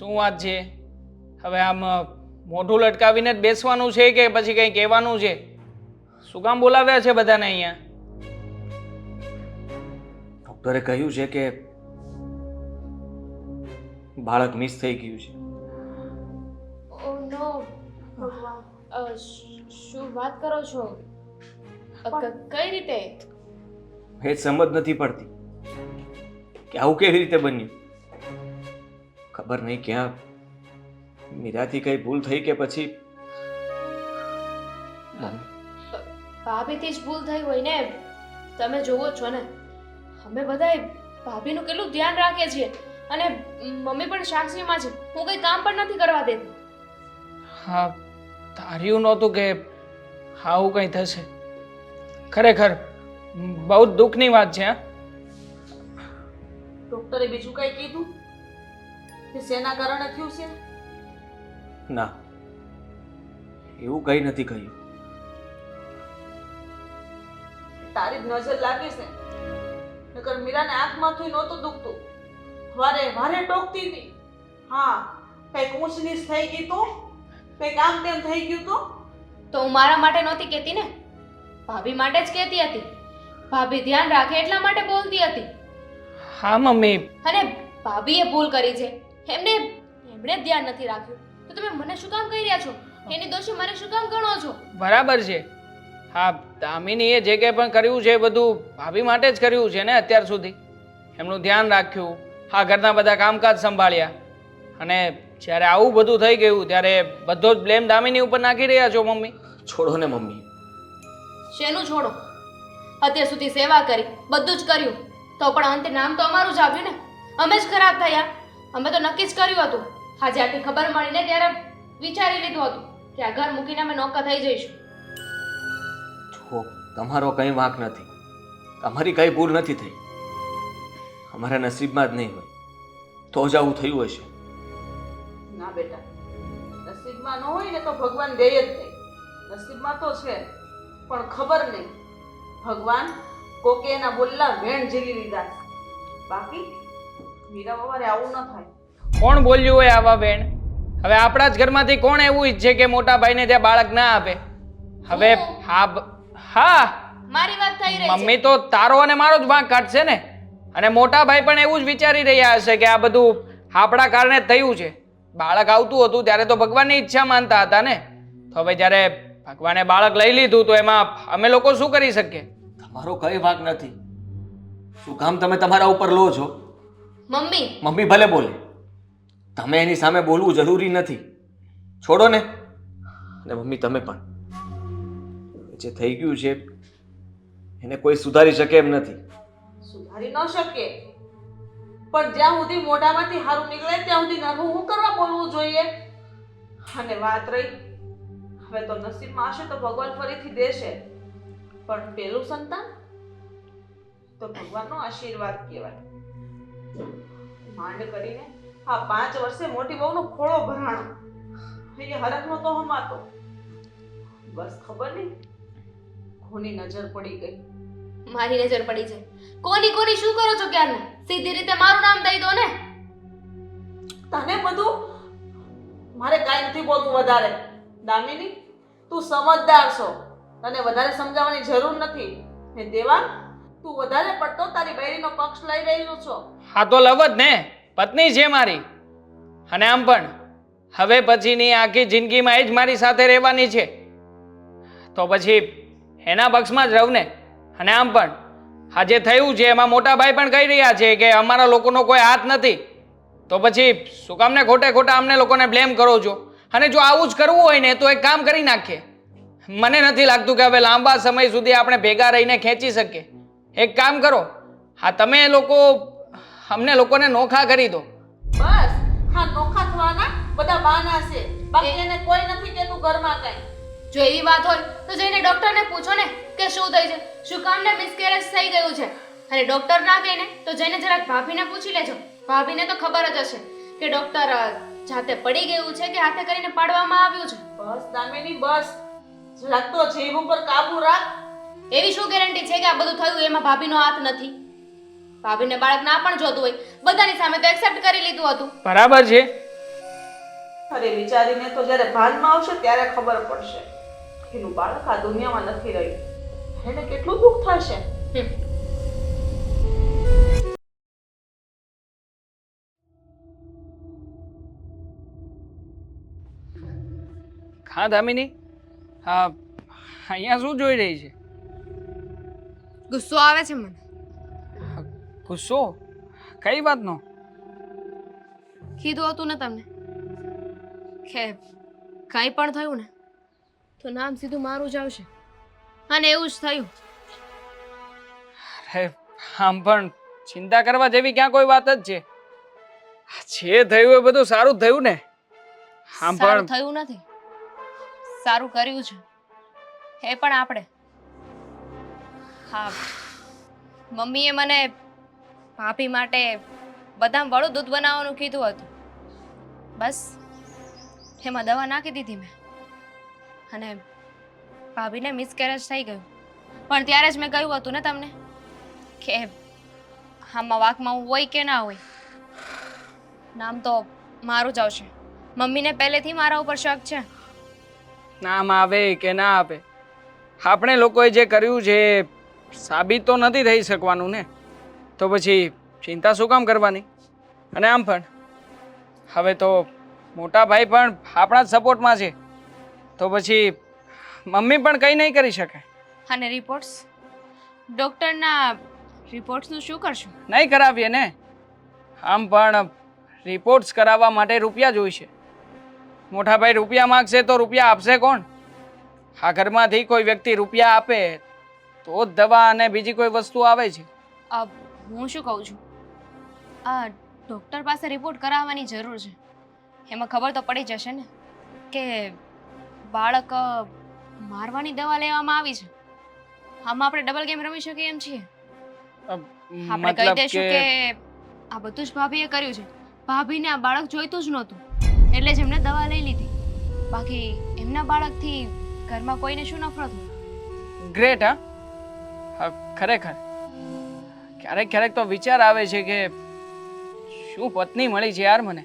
શું વાત છે? હવે આમ મોઢું લટકાવીને જ બેસવાનું છે કે પછી કંઈ કહેવાનું છે? શું કામ બોલાવ્યા છે બધાને અહીંયા? ડૉક્ટરે કહ્યું છે કે બાળક મિસ થઈ ગયું છે. ઓ નો ભગવાન, શું વાત કરો છો? કઈ રીતે? એ સમજ નથી પડતી કે આવું કેવી રીતે બન્યું. ખબર નહીં ક્યાં મીરાથી કઈ ભૂલ થઈ કે પછી ભાભીથી જ ભૂલ થઈ હોય ને. તમે જોવો છો ને, અમે બધાય ભાભીનું કેટલું ધ્યાન રાખીએ છીએ અને મમ્મી પણ સાક્ષીમાં છે. હું કઈ કામ પણ નથી કરવા દેતી. હા, ધાર્યું નહોતું કે આવું કંઈ થશે. ખરેખર બહુ જ દુઃખની વાત છે. ડોક્ટરે બીજું કઈ કીધું કે શેના કારણે થયું છે? ના, એવું કઈ નથી કહ્યું. તારી જ નજર લાગી છે. નકર મીરાને આંખમાંથી નહોતું દુખતું, વારે વારે ટોકતી હતી. હા, કઈક ઊંચ નીચ થઈ ગઈ તો, કઈક આમ તેમ થઈ ગયું તો હું મારા માટે નહોતી કહેતી ને, ભાભી માટે જ કહેતી હતી. ભાભી ધ્યાન રાખે એટલા માટે બોલતી હતી. હા મમ્મી, અને ભાભીએ ભૂલ કરી છે, એમણે જ ધ્યાન નથી રાખ્યું. તો તમે મને શું કામ કહી રહ્યા છો? એની દોષી મને શું કામ ગણો છો? બરાબર છે. હા, દામિનીએ જે કંઈ પણ કર્યું છે એ બધું ભાભી માટે જ કર્યું છે ને. અત્યાર સુધી એમનું ધ્યાન રાખ્યું, હા, ઘરના બધા કામકાજ સંભાળ્યા, અને જ્યારે આવું બધું થઈ ગયું ત્યારે બધો જ બ્લેમ દામિની ઉપર નાખી રહ્યા છો મમ્મી. છોડો ને મમ્મી. શેનું છોડો? અત્યાર સુધી સેવા કરી, બધું જ કર્યું, તો પણ અંતે નામ તો અમારું જ આવ્યું ને. અમે જ ખરાબ થયા. અમે તો નક્કી જ કર્યું હતું. આજે આટલી ખબર મળી ને ત્યારે વિચારી લીધું હતું કે આ ઘર મૂકીને અમે નોકા થઈ જઈશું. જો તમારો કંઈ વાંક નથી, તમારી કઈ ભૂલ નથી થઈ. અમારા નસીબમાં જ નહીં હોય તો જ આવું થયું હશે. ના બેટા, નસીબમાં ન હોય ને તો ભગવાન દે જ નહીં. નસીબમાં તો છે, પણ ખબર નહીં ભગવાન કોકે એના બોલલા વેણ ઝીલી લીધા. બાકી મીરા વવારે આવું ન થાય. કોણ બોલ્યું હોય આવા બેન? હવે આપણા જ ઘરમાંથી કોણ એવું ઈચ્છે કે મોટા ભાઈને ત્યાં બાળક ના આપે? હવે હા, મારી વાત થઈ રહી છે. મમ્મી તો તારો અને મારો જ વાંક કાઢશે ને. અને મોટા ભાઈ પણ એવું જ વિચારી રહ્યા હશે કે આ બધું આપણા કારણે જ થયું છે. બાળક આવતું હતું ત્યારે તો ભગવાનની ઈચ્છા માનતા હતા ને. તો હવે જ્યારે ભગવાને બાળક લઈ લીધું તો એમાં અમે લોકો શું કરી શકીએ? તમારો કઈ વાંક નથી. શું કામ તમે તમારા ઉપર લો છો? મમ્મી, મમ્મી ભલે બોલે, તમે એની સામે બોલવું જરૂરી નથી. છોડો ને. અને મમ્મી તમે પણ, જે થઈ ગયું છે એને કોઈ સુધારી શકે એમ નથી. સુધારી ન શકે, પણ જ્યાં સુધી મોઢામાંથી હારું નીકળે ત્યાં સુધી નરવું હું કરવા બોલવું જોઈએ? અને વાત રહી, હવે તો નસીબમાં હશે તો ભગવાન ફરીથી દેશે, પણ પેલું સંતાન તો ભગવાનનો આશીર્વાદ કહેવાય. માંડ કરીને આ 5 વર્ષે મોટી બહુનો ખોળો ભરાણો, એ હરખનો તો હમાતો. બસ ખબર નહીં કોની નજર પડી ગઈ. મારી નજર પડી છે. કોની શું કરો છો ક્યારના? સીધી રીતે મારું નામ દઈ દો ને. તને બધું મારે કાંઈ નથી બોલતું વધારે. દામિની, તું સમજદાર છો, તને વધારે સમજાવવાની જરૂર નથી. ને દેવા, તું વધારે પડતો તારી બૈરીનો પક્ષ લઈ રહ્યો છો. હા તો લવ જ ને, પત્ની છે મારી. અને આમ પણ હવે પછીની આખી જિંદગીમાં એ જ મારી સાથે રહેવાની છે. તો પછી એના પક્ષમાં જ રહું ને. અને આમ પણ આ જે થયું છે એમાં મોટા ભાઈ પણ કહી રહ્યા છે કે અમારા લોકોનો કોઈ હાથ નથી. તો પછી શું કામને ખોટા અમને લોકોને બ્લેમ કરો છો? અને જો આવું જ કરવું હોય ને તો એક કામ કરી નાખીએ. મને નથી લાગતું કે હવે લાંબા સમય સુધી આપણે ભેગા રહીને ખેંચી શકીએ. એક કામ કરો, હા, તમે લોકો અમને લોકોને નોખા કરી દો. બસ, હા, નોખા થવાના બધા બહાના છે. બાકી એને કોઈ નથી કેતું ઘરમાં કાંઈ. જો એવી વાત હોય તો જઈને ડોક્ટરને પૂછો ને કે શું થઈ છે, શું કામને મિસકેરેજ થઈ ગયું છે. અને ડોક્ટર ના કહે ને તો જઈને જરાક ભાભીને પૂછી લેજો. ભાભીને તો ખબર જ હશે કે ડોક્ટર જાતે પડી ગયું છે કે હાથે કરીને પાડવામાં આવ્યું છે. બસ દામિની, બસ જરાક તો જીભ ઉપર કાબુ રાખ. એવી શું ગેરંટી છે કે આ બધું થયું એમાં ભાભીનો હાથ નથી? ભાભીને બાળક ના પણ જોતું હોય, બધાની સામે તો એક્સેપ્ટ કરી લીધું હતું. બરાબર છે, અરે વિચારીને તો જ્યારે ભાનમાં આવશે ત્યારે ખબર પડશે એનું બાળક આ દુનિયામાં નથી રહ્યું એને કેટલું દુઃખ થશે. હા દામિની, હા અહીંયા શું જોઈ રહી છે? ગુસ્સો આવે છે મને. ગુસ્સો? કઈ વાતનો? કીધું હતું ને તમને કે કંઈ પણ થયું ને તો નામ સીધું મારું જ આવશે, અને એવું જ થયું. અરે આમ પણ ચિંતા કરવા જેવી ક્યાં કોઈ વાત જ છે? જે થયું એ બધું સારું જ થયું ને? આમ સારું પણ થયું નથી, સારું કર્યું છે એ પણ આપણે. હા, મમ્મીએ મને ભાભી માટે બદામ વાળું દૂધ બનાવવાનું કીધું હતું. બસ એમાં દવા નાખી દીધી મેં, અને ભાભીને મિસકેરેજ થઈ ગયું. પણ ત્યારે જ મેં કહ્યું હતું ને તમને કે આમાં વાંકમાં હોય કે ના હોય, નામ તો મારું જ આવશે. મમ્મીને પહેલેથી મારા ઉપર શક છે. નામ આવે કે ના આવે, આપણે લોકોએ જે કર્યું છે એ સાબિત તો નથી થઈ શકવાનું ને, તો પછી ચિંતા શું કામ કરવાની? અને આમ પણ હવે તો મોટા ભાઈ પણ આપણા જ સપોર્ટમાં છે, તો પછી મમ્મી પણ કંઈ નહીં કરી શકે. અને રિપોર્ટ્સ, ડૉક્ટરના રિપોર્ટ્સનું શું કરશું? નહીં કરાવીએ ને. આમ પણ રિપોર્ટ્સ કરાવવા માટે રૂપિયા જોઈશે. મોટા ભાઈ રૂપિયા માગશે તો રૂપિયા આપશે કોણ? આ ઘરમાંથી કોઈ વ્યક્તિ રૂપિયા આપે તો જ દવા અને બીજી કોઈ વસ્તુ આવે છે. હું શું કહું છું, આ ડૉક્ટર પાસે રિપોર્ટ કરાવવાની જરૂર છે. એમાં ખબર તો પડી જશે ને કે બાળક મારવાની દવા લેવામાં આવી છે. આમાં આપણે ડબલ ગેમ રમી શકીએ એમ છીએ. આપણે કહી દઈશું કે આ બધું જ ભાભીએ કર્યું છે. ભાભીને આ બાળક જોઈતું જ નહોતું એટલે જ એમને દવા લઈ લીધી. બાકી એમના બાળકથી ઘરમાં કોઈને શું નફરત હોય? ગ્રેટ. હા, ખરેખર ક્યારેક ક્યારેક તો વિચાર આવે છે કે શું પત્ની મળી છે યાર મને.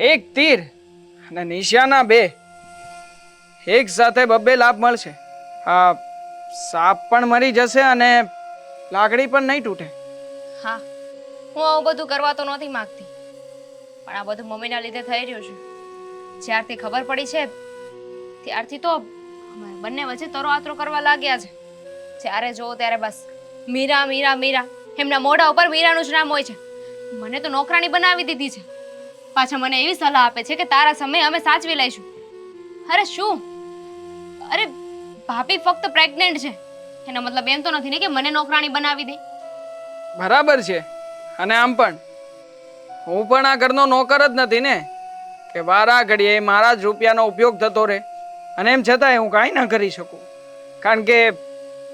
એક તીર અને નિશાના બે, એક સાથે બબ્બે લાભ મળશે. હા, સાપ પણ મરી જશે અને લાકડી પણ નહીં તૂટે. હા, હું આવું બધું કરવા તો નહોતી માંગતી, પણ આ બધું મમ્મીના લીધે થઈ રહ્યું છે. જ્યારથી ખબર પડી છે ત્યારથી તો અમારા બંને વચ્ચે તરો આતરો કરવા લાગ્યા છે. જ્યારે જોવો ત્યારે બસ મીરા મીરા મીરા, એમના મોઢા ઉપર મીરાનું જ નામ હોય છે. મને તો નોકરાણી બનાવી દીધી છે. પાછા મને એવી સલાહ આપે છે કે તારા સમય અમે સાચવી લઈશું. અરે શું? અરે ભાભી ફક્ત પ્રેગ્નેન્ટ છે, એનો મતલબ એમ તો નથી ને કે મને નોકરાણી બનાવી દે. બરાબર છે. અને આમ પણ હું પણ આ ઘરનો નોકર જ નથી ને કે વારા ઘડીએ મારા જ રૂપિયાનો ઉપયોગ થતો રહે અને એમ છતાંય હું કાંઈ ના કરી શકું. કારણ કે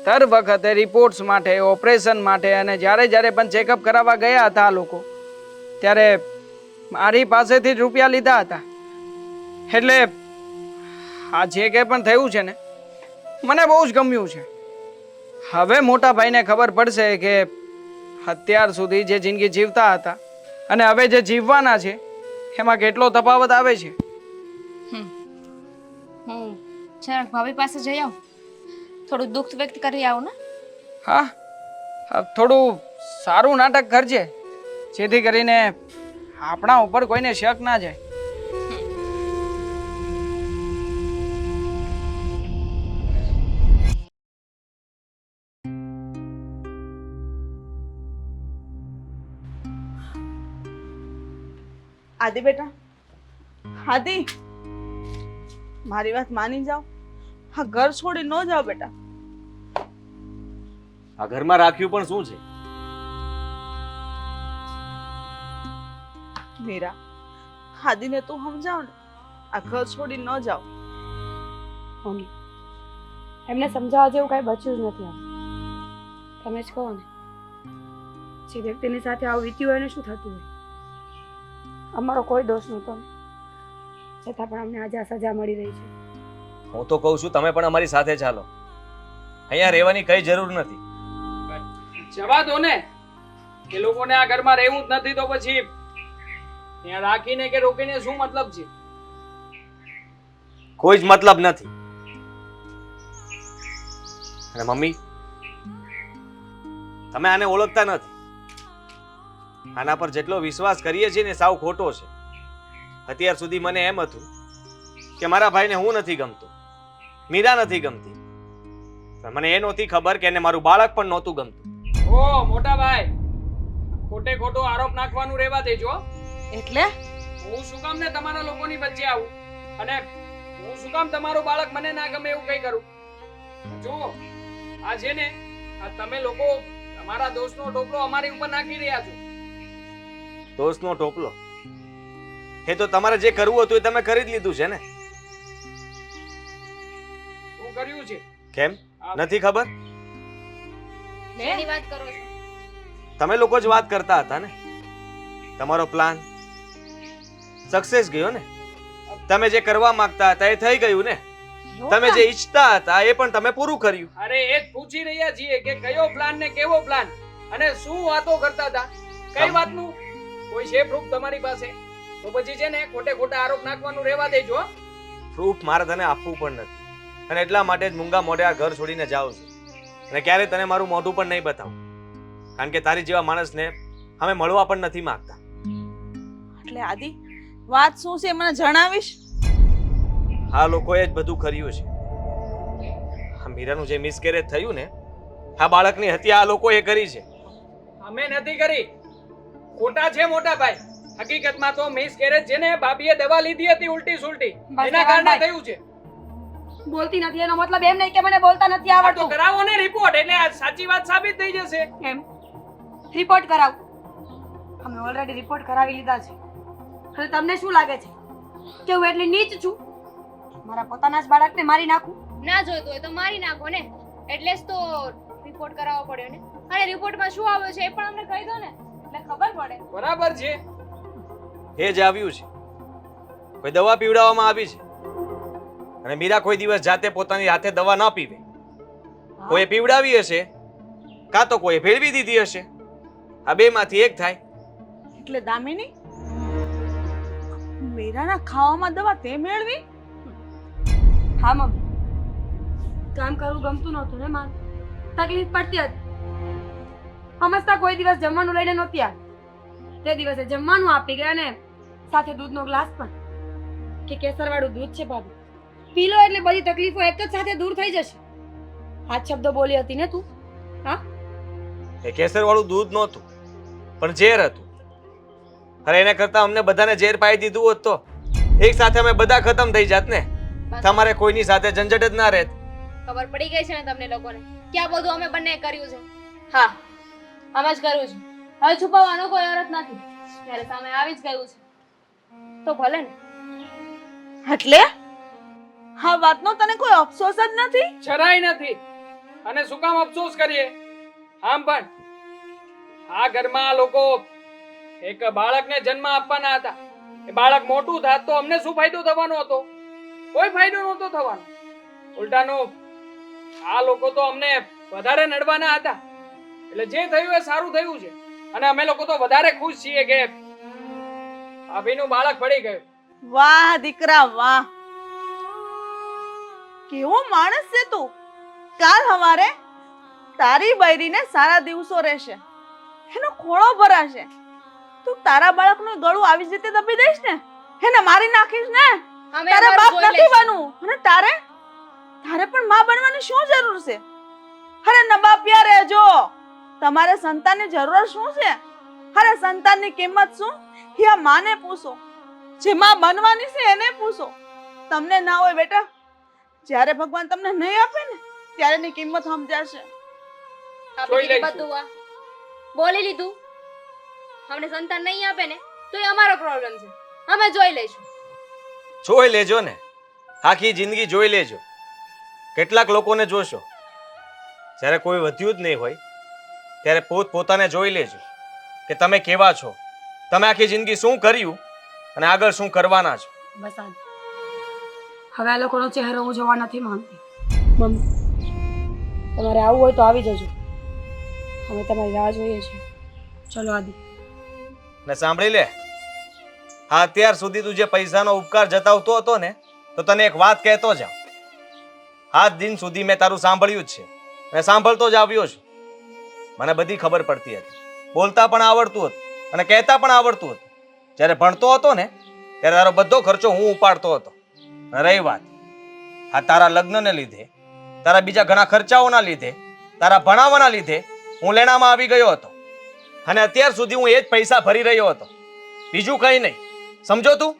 દર વખતે રિપોર્ટ્સ માટે, ઓપરેશન માટે અને જ્યારે જ્યારે પણ ચેકઅપ કરાવવા ગયા હતા આ લોકો, ત્યારે મારી પાસેથી જ રૂપિયા લીધા હતા. એટલે આ જે કંઈ પણ થયું છે ને, મને બહુ જ ગમ્યું છે. હવે મોટા ભાઈને ખબર પડશે કે અત્યાર સુધી જે જિંદગી જીવતા હતા અને હવે જે જીવવાના છે એમાં કેટલો તફાવત આવે છે. હું જરાક ભાભી પાસે જઈ આવું, થોડું દુઃખ વ્યક્ત કરી આવું ને. હા, થોડું સારું નાટક કરજે જેથી કરીને આપણા ઉપર કોઈને શક ના જાય. આદિ બેટા, આદિ, મારી વાત માની જાઓ. હા, ઘર છોડી ન જાઓ બેટા. આ ઘરમાં રાખ્યું પણ શું છે? મીરા, આદિને તું સમજાવ ને, આ ઘર છોડી ન જાઓ. મમ્મી, એમને સમજાવવા જેવું કાંઈ બચ્યું જ નથી. તમે જ કહો ને, જે વ્યક્તિની સાથે આવું વીત્યું હોય એને શું થતું હોય? અમારો કોઈ દોષ નહોતો, છતાં પણ અમને આજે આ સજા મળી રહી છે. હું તો કહું છું તમે પણ અમારી સાથે ચાલો. અહીંયા રહેવાની કઈ જરૂર નથી. જવા દો ને, એ લોકોને આ ઘરમાં રહેવું જ નથી તો પછી ત્યાં રાખીને કે રોકીને શું મતલબ છે? કોઈ જ મતલબ નથી. અને મમ્મી, તમે આને ઓળખતા નથી. આના પર જેટલો વિશ્વાસ કરીએ છીએ ને સાવ ખોટો છે. અત્યાર સુધી મને એમ હતું કે મારા ભાઈને હું નથી ગમતો, મીરા નથી ગમતી, પણ મને એ નહોતી ખબર કે એને મારું બાળક પણ નહોતું ગમતું. ઓ મોટા ભાઈ, ખોટે ખોટો આરોપ નાખવાનું રહેવા દેજો. એટલે હું શું કામ ને તમારા લોકોની વચ્ચે આવું, અને હું શું કામ તમારું બાળક મને ના ગમે એવું કઈ કરું? જો આ છે ને, આ તમે લોકો તમારા દોસ્તનો ટોપલો અમારી ઉપર નાખી રહ્યા છો. દોસ્તનો ટોપલો? એ તો તમારે જે કરવું હતું એ તમે કરી જ લીધું છે ને. શું કર્યું છે? કેમ નથી ખબર? શેની વાત કરો છો? તમે લોકો જ વાત કરતા હતા ને. તમારો પ્લાન સક્સેસ ગયો ને. તમે જે કરવા માંગતા હતા એ થઈ ગયું ને. તમે જે ઈચ્છતા હતા એ પણ તમે પૂરું કર્યું. અરે એ જ પૂછી રહ્યા છીએ કે કયો પ્લાન ને કેવો પ્લાન, અને શું વાતો કરતા હતા, કઈ વાતનું કોઈ છે પ્રૂફ તમારી પાસે? તો પછી છે ને ખોટે ખોટા આરોપ નાખવાનું રહેવા દેજો. પ્રૂફ મારે તને આપવું પણ નથી, અને એટલા માટે જ મૂંગા મોઢે આ ઘર છોડીને જાઉં છું. અને ક્યારે તને મારું મોઢું પણ નહીં બતાવું, કારણ કે તારી જેવા માણસને અમે મળવા પણ નથી માંગતા. એટલે આદિ, વાત શું છે મને જણાવીશ? આ લોકોએ જ બધું કર્યું છે. આ મીરાનું જે મિસકેરેજ થયું ને, આ બાળકની હત્યા આ લોકોએ કરી છે. અમે નથી કરી. ખોટા છે મોટા ભાઈ. હકીકતમાં તો મિસકેરેજ છે ને, ભાભીએ દવા લીધી હતી ઉલટી સુલટી, બસ એના કારણે થયું છે. બોલતી નથી એનો મતલબ એમ નહીં કે મને બોલતા નથી આ તો આવડતું. કરાવો ને રિપોર્ટ, એટલે આ સાચી વાત સાબિત થઈ જશે. એમ રિપોર્ટ કરાવ. અમે ઓલરેડી રિપોર્ટ કરાવી લીધા છે. અને તમને શું લાગે છે કે હું એટલી નીચ છું મારા પોતાના જ બાળકને મારી નાખું? ના જોઈતું હોય તો મારી નાખો ને, એટલે જ તો રિપોર્ટ કરાવવો પડ્યો ને. અને રિપોર્ટમાં શું આવ્યું છે એ પણ અમને કહી દો ને, એટલે ખબર પડે. બરાબર છે. એ જ આવ્યું છે. કોઈ દવા પીવડાવવામાં આવી છે, અને મીરા કોઈ દિવસ જાતે પોતાની હાથે દવા ના પીવે. કોઈએ પીવડાવી હશે, કાં તો કોઈએ ભેળવી દીધી હશે. આ બેમાંથી એક થાય. એટલે દામિની, મીરાના ખાવામાં દવા તે મેળવી? હા મમ્મી, કામ કરવું ગમતું નહોતું ને મારે, તકલીફ પડતી હતી. સમજતા કોઈ દિવસ જમવાનું લઈને નહોતી આવી. તે દિવસે જમવાનું આપી ગયા ને સાથે દૂધનો ગ્લાસ પણ, કે કેસરવાળું દૂધ છે ભાભી, પી લો એટલે બધી તકલીફો એક જ સાથે દૂર થઈ જશે. આ શબ્દો બોલી હતી ને તું? હા, એ કેસરવાળું દૂધ નહોતું, પણ ઝેર હતું. અરે એને કરતા અમને બધાને ઝેર પાઈ દીધું હોત તો એક સાથે અમે બધા ખતમ થઈ જાત ને. તમારે કોઈની સાથે ઝંઝટ જ ના રહેત. ખબર પડી ગઈ છે ને તમને લોકોને કે આ બધું અમે બંને કર્યું છે. હા, અમે જ કર્યું છે. હવે છુપાવવાનો કોઈ અર્થ નથી. ત્યારે સામે આવી જ ગયું છે તો ભલે ને. એટલે હા વાતનો તને કોઈ અફસોસ જ નથી? જરાય નથી. અને શું કામ અફસોસ કરીએ? આમ પણ આ ઘરમાં આ લોકો એક બાળકને જન્મ આપવાના હતા. એ બાળક મોટું થાત તો અમને શું ફાયદો થવાનો હતો? કોઈ ફાયદો નહોતો થવાનો. ઉલટાનું આ લોકો તો અમને વધારે નડવાના હતા. એટલે જે થયું એ સારું થયું છે, અને અમે લોકો તો વધારે ખુશ છીએ કે ભાભીનું બાળક પડી ગયું. વાહ દીકરા વાહ, કેવો માણસ છે તું. કાલ હવારે તારી બૈરીને સારા દિવસો રહેશે, એનો ખોળો ભરાશે, તું તારા બાળકનું ગળું આવી જ રીતે દબી દઈશ ને, એને મારી નાખીશ ને. અમે તારે અમારું બાપ જોઈ નથી લઈશું. બનવું, અને તારે પણ માં બનવાની શું જરૂર છે? અરે નબાપિયા રહેજો, તમારે સંતાનની જરૂર શું છે? અરે સંતાનની કિંમત શું એ આ માને પૂછો, જે માં બનવાની છે એને પૂછો. તમને ના હોય બેટા, જ્યારે ભગવાન તમને નહીં આપે ને ત્યારે એની કિંમત સમજાશે. આપી જોઈ દીધું લઈશું. બધું. આ બોલી લીધું. અમને સંતાન નહીં આપે ને તો એ અમારો પ્રોબ્લેમ છે. અમે જોઈ લઈશું. જોઈ લેજો ને, આખી જિંદગી જોઈ લેજો. કેટલાક લોકોને જોશો, જ્યારે કોઈ વધ્યું જ નહીં હોય ત્યારે પોતાને જોઈ લેજો કે તમે કેવા છો, તમે આખી જિંદગી શું કર્યું અને આગળ શું કરવાના છો. બસ આજ હવે આ લોકોનો ચહેરો હું જોવા નથી માંગતી. મમ્મી, તમારે આવવું હોય તો આવી જજો, અમે તમારી રાહ જોઈએ છીએ. ચલો આદિ. ને સાંભળી લે, આ અત્યાર સુધી તું જે પૈસાનો ઉપકાર જતાવતો હતો ને, તો તને એક વાત કહેતો જાઉં. આજ દિન સુધી મેં તારું સાંભળ્યું જ છે, મેં સાંભળતો જ આવ્યો છું. મને બધી ખબર પડતી હતી, બોલતા પણ આવડતું હતું અને કહેતા પણ આવડતું હતું. જ્યારે ભણતો હતો ને ત્યારે તારો બધો ખર્ચો હું ઉપાડતો હતો. અને રહી વાત આ તારા લગ્નને લીધે, તારા બીજા ઘણા ખર્ચાઓના લીધે, તારા ભણાવવાના લીધે હું લેણામાં આવી ગયો હતો અને અત્યાર સુધી હું એ જ પૈસા ભરી રહ્યો હતો, બીજું કંઈ નહીં. સમજો તું?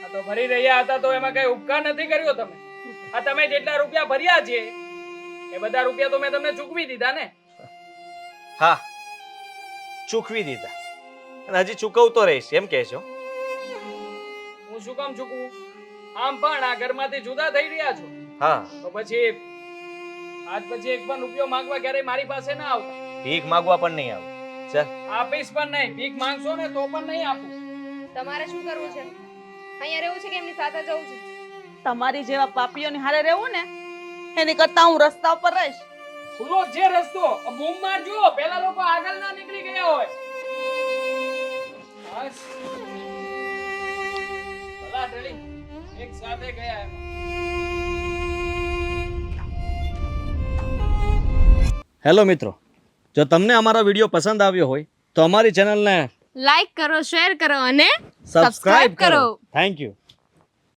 આ તો ભરી રહ્યા હતા તો એમાં કઈ ઉપકાર નથી કર્યો તમે. આ તમે જેટલા રૂપિયા ભર્યા છે એ બધા રૂપિયા તો મેં તમને ચૂકવી દીધા ને. હા, ચૂકવી દીધા અને હજી ચૂકવતો રહીશ એમ કહેશો? હું શું કામ ચૂકવું? આમ પણ આ ઘરમાંથી જુદા થઈ રહ્યા છો હા, તો પછી આજ પછી એક પણ રૂપિયો માંગવા ક્યારેય મારી પાસે ના આવતા. ભીખ માંગવા પણ નહીં આવું. ચાલ. આપીશ પણ નહીં. ભીખ માંગશો ને તો પણ નહીં આપું. તમારે શું કરવું છે? અહીંયા રહેવું છે કે એમની સાથે જવું છે? તમારી જેવા પાપીઓની હારે રહેવું ને એની કરતા હું રસ્તા ઉપર રહીશ. ખુલ્લો જે રસ્તો બૂમ મારજો, પેલા લોકો આગળ ના નીકળી ગયા હોય. બસ ભલા ટળી એક સાથે ગયા એમાં. હેલો મિત્રો, જો તમને અમારો વિડીયો પસંદ આવ્યો હોય તો અમારી ચેનલને લાઈક કરો, શેર કરો અને સબસ્ક્રાઇબ કરો. Thank you.